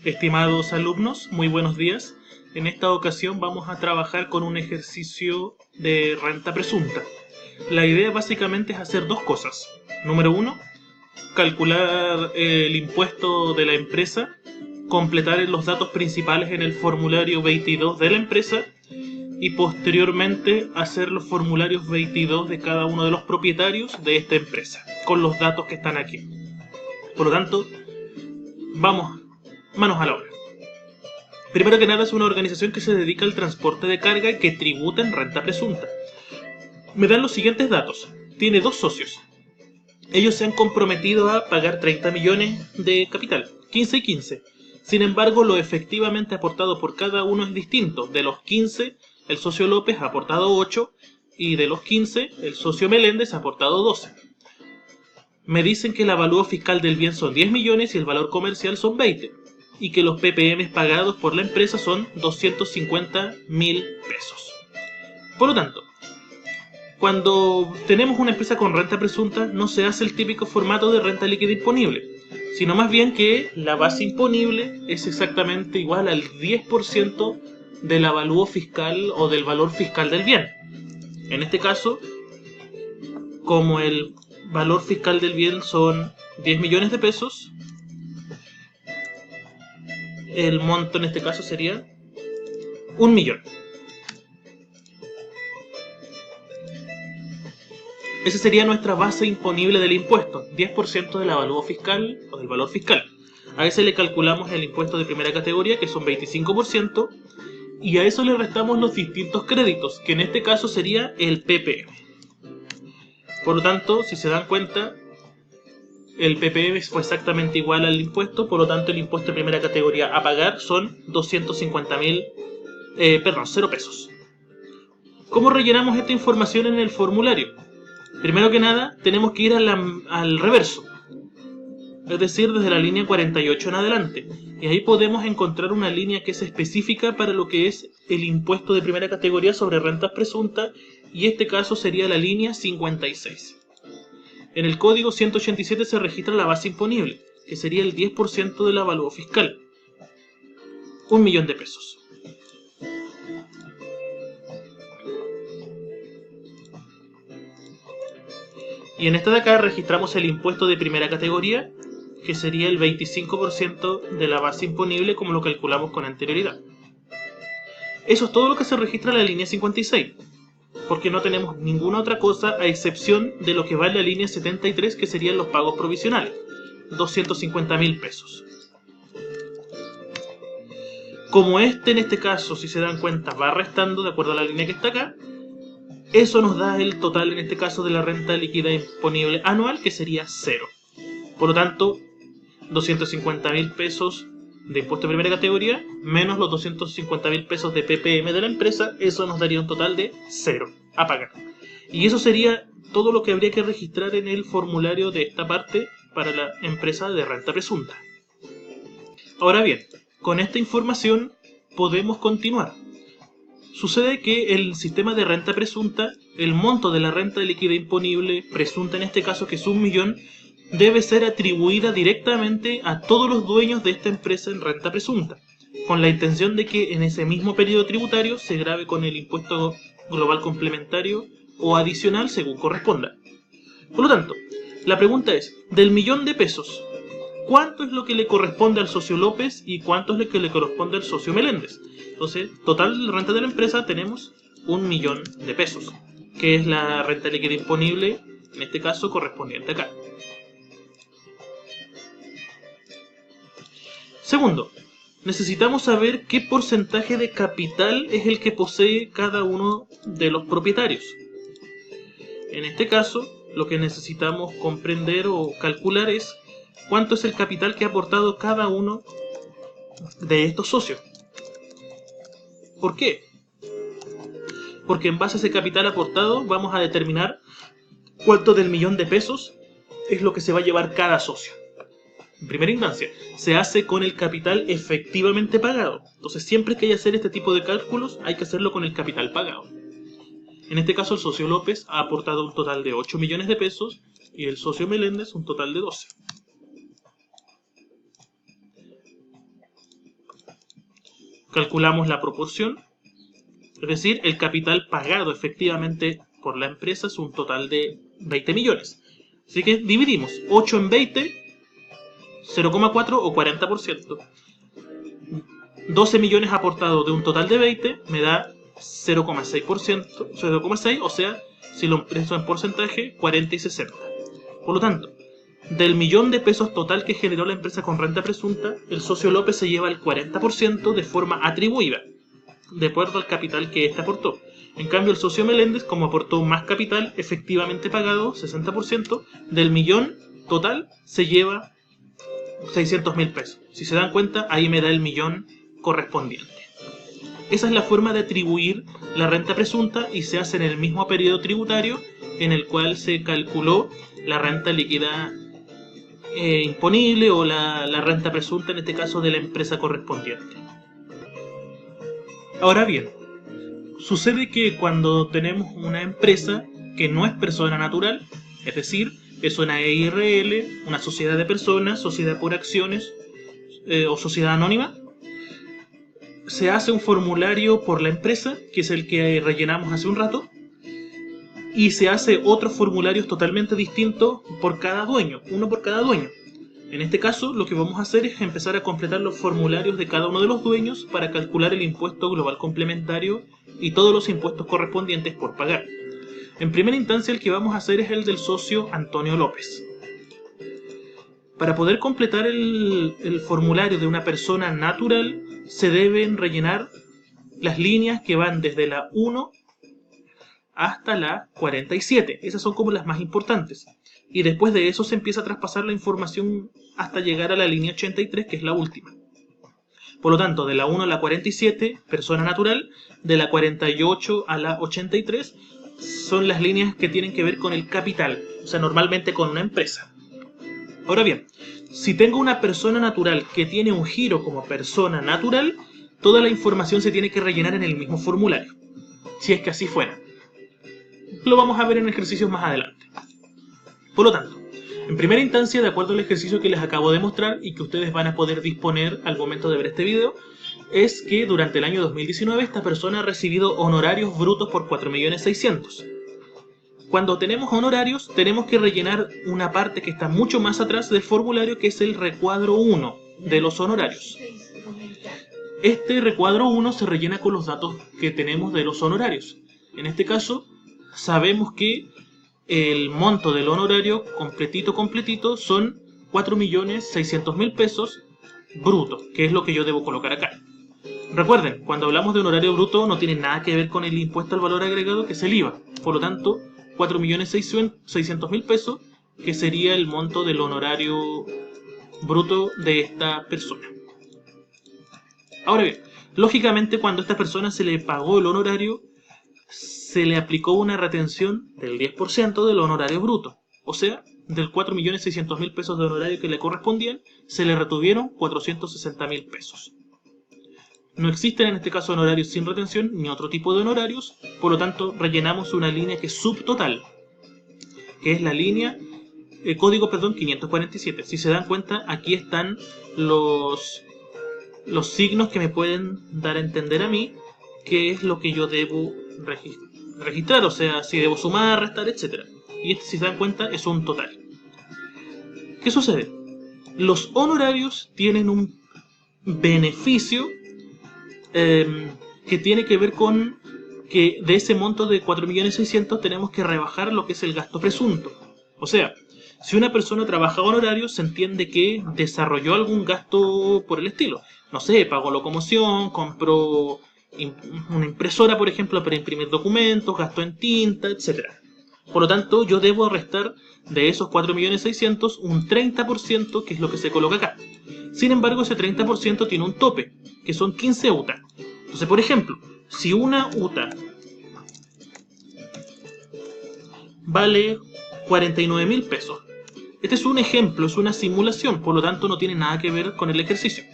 Estimados alumnos, muy buenos días. En esta ocasión vamos a trabajar con un ejercicio de renta presunta. La idea básicamente es hacer dos cosas. Número uno, calcular el impuesto de la empresa, completar los datos principales en el formulario 22 de la empresa y posteriormente hacer los formularios 22 de cada uno de los propietarios de esta empresa, con los datos que están aquí. Por lo tanto, vamos, manos a la obra. Primero que nada, es una organización que se dedica al transporte de carga y que tributa en renta presunta. Me dan los siguientes datos. Tiene dos socios. Ellos se han comprometido a pagar 30 millones de capital, 15 y 15. Sin embargo, lo efectivamente aportado por cada uno es distinto. De los 15, el socio López ha aportado 8 y de los 15, el socio Meléndez ha aportado 12. Me dicen que el avalúo fiscal del bien son 10 millones y el valor comercial son 20. Y que los ppm pagados por la empresa son 250.000 pesos. Por lo tanto, cuando tenemos una empresa con renta presunta, no se hace el típico formato de renta líquida imponible, sino más bien que la base imponible es exactamente igual al 10% del avalúo fiscal o del valor fiscal del bien. En este caso, como el valor fiscal del bien son 10 millones de pesos, el monto en este caso sería 1 millón. Esa sería nuestra base imponible del impuesto, 10% del avalúo fiscal o del valor fiscal. A ese le calculamos el impuesto de primera categoría, que son 25%, y a eso le restamos los distintos créditos, que en este caso sería el ppm. Por lo tanto, si se dan cuenta, el ppm fue exactamente igual al impuesto, por lo tanto el impuesto de primera categoría a pagar son 0 pesos. ¿Cómo rellenamos esta información en el formulario? Primero que nada, tenemos que ir al reverso, es decir, desde la línea 48 en adelante. Y ahí podemos encontrar una línea que es específica para lo que es el impuesto de primera categoría sobre rentas presuntas, y este caso sería la línea 56. En el código 187 se registra la base imponible, que sería el 10% del avalúo fiscal, 1 millón de pesos. Y en esta de acá registramos el impuesto de primera categoría, que sería el 25% de la base imponible como lo calculamos con anterioridad. Eso es todo lo que se registra en la línea 56, porque no tenemos ninguna otra cosa a excepción de lo que va en la línea 73, que serían los pagos provisionales, 250.000 pesos. Como en este caso, si se dan cuenta, va restando de acuerdo a la línea que está acá, eso nos da el total, en este caso, de la renta líquida imponible anual, que sería 0. Por lo tanto, 250.000 pesos de impuesto de primera categoría, menos los 250.000 pesos de ppm de la empresa, eso nos daría un total de 0 a pagar. Y eso sería todo lo que habría que registrar en el formulario de esta parte para la empresa de renta presunta. Ahora bien, con esta información podemos continuar. Sucede que el sistema de renta presunta, el monto de la renta líquida imponible presunta en este caso, que es 1 millón, debe ser atribuida directamente a todos los dueños de esta empresa en renta presunta, con la intención de que en ese mismo periodo tributario se grave con el impuesto global complementario o adicional según corresponda. Por lo tanto, la pregunta es, del millón de pesos, ¿cuánto es lo que le corresponde al socio López y cuánto es lo que le corresponde al socio Meléndez? Entonces, total de renta de la empresa tenemos 1 millón de pesos, que es la renta líquida imponible, en este caso correspondiente acá. Segundo, necesitamos saber qué porcentaje de capital es el que posee cada uno de los propietarios. En este caso, lo que necesitamos comprender o calcular es cuánto es el capital que ha aportado cada uno de estos socios. ¿Por qué? Porque en base a ese capital aportado vamos a determinar cuánto del millón de pesos es lo que se va a llevar cada socio. En primera instancia, se hace con el capital efectivamente pagado. Entonces, siempre que hay que hacer este tipo de cálculos, hay que hacerlo con el capital pagado. En este caso, el socio López ha aportado un total de 8 millones de pesos y el socio Meléndez un total de 12. calculamos la proporción, es decir, el capital pagado efectivamente por la empresa es un total de 20 millones. Así que dividimos 8 en 20, 0,4 o 40%. 12 millones aportados de un total de 20 me da 0,6%, 0,6, o sea, si lo expreso en porcentaje, 40 y 60. Por lo tanto, del millón de pesos total que generó la empresa con renta presunta, el socio López se lleva el 40% de forma atribuida, de acuerdo al capital que éste aportó. En cambio, el socio Meléndez, como aportó más capital efectivamente pagado, 60%, del millón total se lleva 600.000 pesos. Si se dan cuenta, ahí me da el millón correspondiente. Esa es la forma de atribuir la renta presunta y se hace en el mismo periodo tributario en el cual se calculó la renta líquida imponible o la renta presunta, en este caso de la empresa correspondiente. Ahora bien, sucede que cuando tenemos una empresa que no es persona natural, es decir, es una EIRL, una sociedad de personas, sociedad por acciones o sociedad anónima, se hace un formulario por la empresa, que es el que rellenamos hace un rato, y se hace otros formularios totalmente distintos por cada dueño, uno por cada dueño. En este caso, lo que vamos a hacer es empezar a completar los formularios de cada uno de los dueños para calcular el impuesto global complementario y todos los impuestos correspondientes por pagar. En primera instancia, el que vamos a hacer es el del socio Antonio López. Para poder completar el formulario de una persona natural, se deben rellenar las líneas que van desde la 1 hasta la 47. Esas son como las más importantes. Y después de eso se empieza a traspasar la información hasta llegar a la línea 83, que es la última. Por lo tanto, de la 1 a la 47, persona natural, de la 48 a la 83, son las líneas que tienen que ver con el capital, o sea, normalmente con una empresa. Ahora bien, si tengo una persona natural que tiene un giro como persona natural, toda la información se tiene que rellenar en el mismo formulario, si es que así fuera. Lo vamos a ver en ejercicios más adelante. Por lo tanto, en primera instancia, de acuerdo al ejercicio que les acabo de mostrar y que ustedes van a poder disponer al momento de ver este video, es que durante el año 2019 esta persona ha recibido honorarios brutos por 4.600.000. Cuando tenemos honorarios, tenemos que rellenar una parte que está mucho más atrás del formulario, que es el recuadro 1 de los honorarios. Este recuadro 1 se rellena con los datos que tenemos de los honorarios. En este caso, sabemos que el monto del honorario completito son 4.600.000 pesos brutos, que es lo que yo debo colocar acá. Recuerden, cuando hablamos de honorario bruto no tiene nada que ver con el impuesto al valor agregado, que es el IVA. Por lo tanto, 4.600.000 pesos, que sería el monto del honorario bruto de esta persona. Ahora bien, lógicamente cuando a esta persona se le pagó el honorario, se le aplicó una retención del 10% del honorario bruto. O sea, del 4.600.000 pesos de honorario que le correspondían, se le retuvieron 460.000 pesos. No existen en este caso honorarios sin retención ni otro tipo de honorarios, por lo tanto rellenamos una línea que es subtotal, que es la línea código 547. Si se dan cuenta, aquí están los signos que me pueden dar a entender a mí qué es lo que yo debo registrar, o sea, si debo sumar, restar, etc. Y este, si se dan cuenta, es un total. ¿Qué sucede? Los honorarios tienen un beneficio que tiene que ver con que de ese monto de 4.600.000 tenemos que rebajar lo que es el gasto presunto. O sea, si una persona trabaja honorarios, se entiende que desarrolló algún gasto por el estilo. No sé, pagó locomoción, compró una impresora, por ejemplo, para imprimir documentos, gastó en tinta, etc. Por lo tanto, yo debo restar de esos 4.600.000 un 30%, que es lo que se coloca acá. Sin embargo, ese 30% tiene un tope, que son 15 UTA. Entonces, por ejemplo, si una UTA vale 49.000 pesos, este es un ejemplo, es una simulación, por lo tanto no tiene nada que ver con el ejercicio.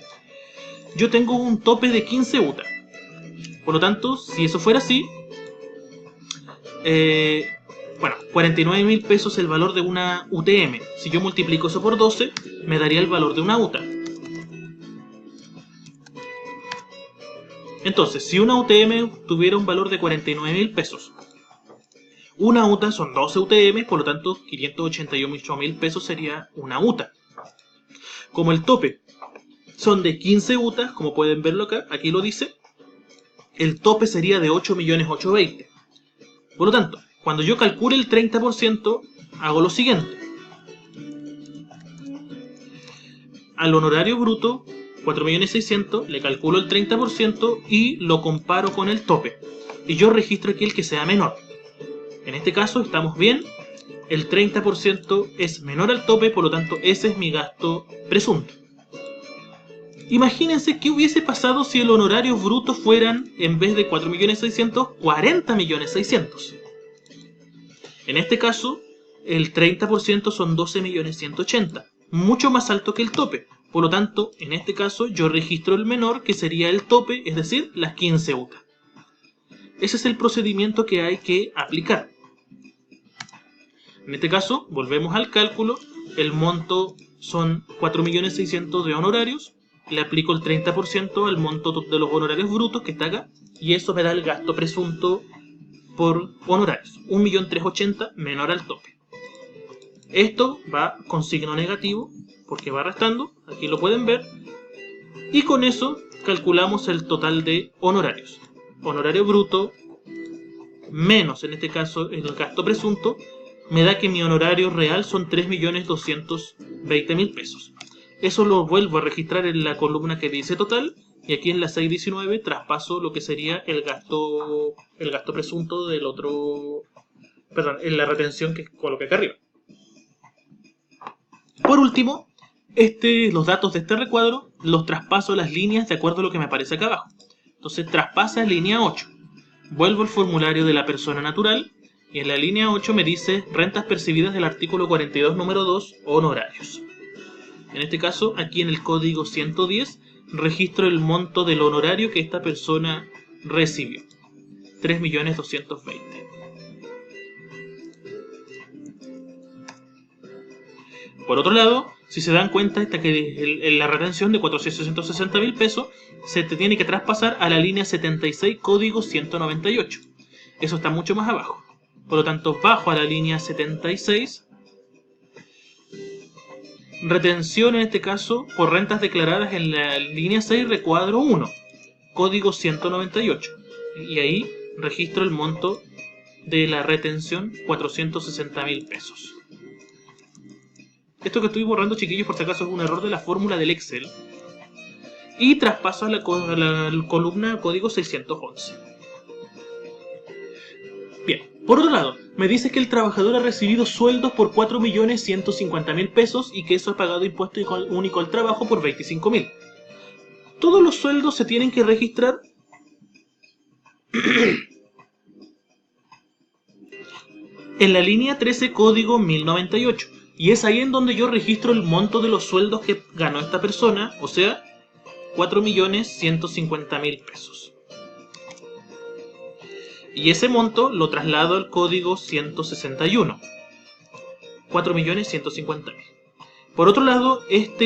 Yo tengo un tope de 15 UTA. Por lo tanto, si eso fuera así, 49.000 pesos es el valor de una UTM. Si yo multiplico eso por 12, me daría el valor de una UTA. Entonces, si una UTM tuviera un valor de 49.000 pesos, una UTA son 12 UTM, por lo tanto 588.000 pesos sería una UTA. Como el tope son de 15 UTAs, como pueden verlo acá, aquí lo dice, el tope sería de 8.820.000. Por lo tanto, cuando yo calcule el 30%, hago lo siguiente. Al honorario bruto, 4.600.000, le calculo el 30% y lo comparo con el tope. Y yo registro aquí el que sea menor. En este caso estamos bien, el 30% es menor al tope, por lo tanto ese es mi gasto presunto. Imagínense qué hubiese pasado si el honorario bruto fueran, en vez de 4.600.000, 40.600.000. En este caso, el 30% son 12.180.000, mucho más alto que el tope. Por lo tanto, en este caso, yo registro el menor, que sería el tope, es decir, las 15 UTA. Ese es el procedimiento que hay que aplicar. En este caso, volvemos al cálculo. El monto son 4.600.000 de honorarios. Le aplico el 30% al monto de los honorarios brutos que está acá. Y eso me da el gasto presunto por honorarios. 1.380.000 menor al tope. Esto va con signo negativo porque va restando. Aquí lo pueden ver. Y con eso calculamos el total de honorarios. Honorario bruto menos, en este caso, el gasto presunto, me da que mi honorario real son 3.220.000 pesos. Eso lo vuelvo a registrar en la columna que dice total, y aquí en la 619 traspaso lo que sería el gasto presunto del otro, perdón, en la retención que coloqué acá arriba. Por último, los datos de este recuadro los traspaso a las líneas de acuerdo a lo que me aparece acá abajo. Entonces traspasa línea 8. Vuelvo al formulario de la persona natural y en la línea 8 me dice rentas percibidas del artículo 42 número 2, honorarios. En este caso, aquí en el código 110, registro el monto del honorario que esta persona recibió. 3.220.000. Por otro lado, si se dan cuenta, la retención de 460.000 pesos se te tiene que traspasar a la línea 76, código 198. Eso está mucho más abajo. Por lo tanto, bajo a la línea 76. Retención, en este caso, por rentas declaradas en la línea 6, recuadro 1, código 198. Y ahí registro el monto de la retención, 460.000 pesos. Esto que estoy borrando, chiquillos, por si acaso es un error de la fórmula del Excel. Y traspaso a la columna código 611. Bien, por otro lado, me dice que el trabajador ha recibido sueldos por 4.150.000 pesos y que eso ha pagado impuesto único al trabajo por 25.000. Todos los sueldos se tienen que registrar en la línea 13, código 1098. Y es ahí en donde yo registro el monto de los sueldos que ganó esta persona, o sea, 4.150.000 pesos. Y ese monto lo traslado al código 161. 4.150.000. Por otro lado, esta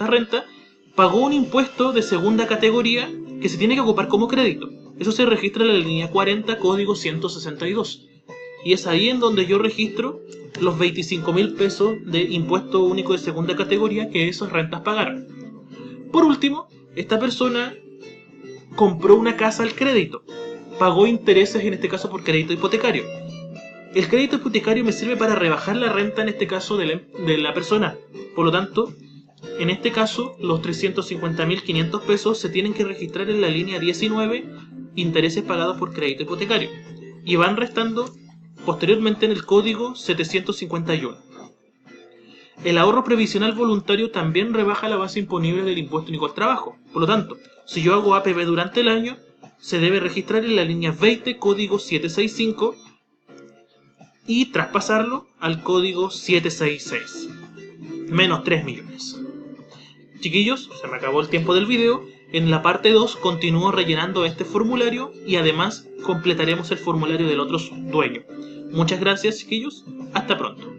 renta pagó un impuesto de segunda categoría que se tiene que ocupar como crédito. Eso se registra en la línea 40, código 162. Y es ahí en donde yo registro los 25.000 pesos de impuesto único de segunda categoría que esas rentas pagaron. Por último, esta persona compró una casa al crédito. Pagó intereses, en este caso por crédito hipotecario. El crédito hipotecario me sirve para rebajar la renta, en este caso de la persona. Por lo tanto, en este caso, los 350.500 pesos se tienen que registrar en la línea 19, intereses pagados por crédito hipotecario. Y van restando posteriormente en el código 751. El ahorro previsional voluntario también rebaja la base imponible del impuesto único al trabajo. Por lo tanto, si yo hago APB durante el año, se debe registrar en la línea 20, código 765, y traspasarlo al código 766. Menos 3 millones. Chiquillos, se me acabó el tiempo del video. En la parte 2 continúo rellenando este formulario y además completaremos el formulario del otro dueño. Muchas gracias, chiquillos. Hasta pronto.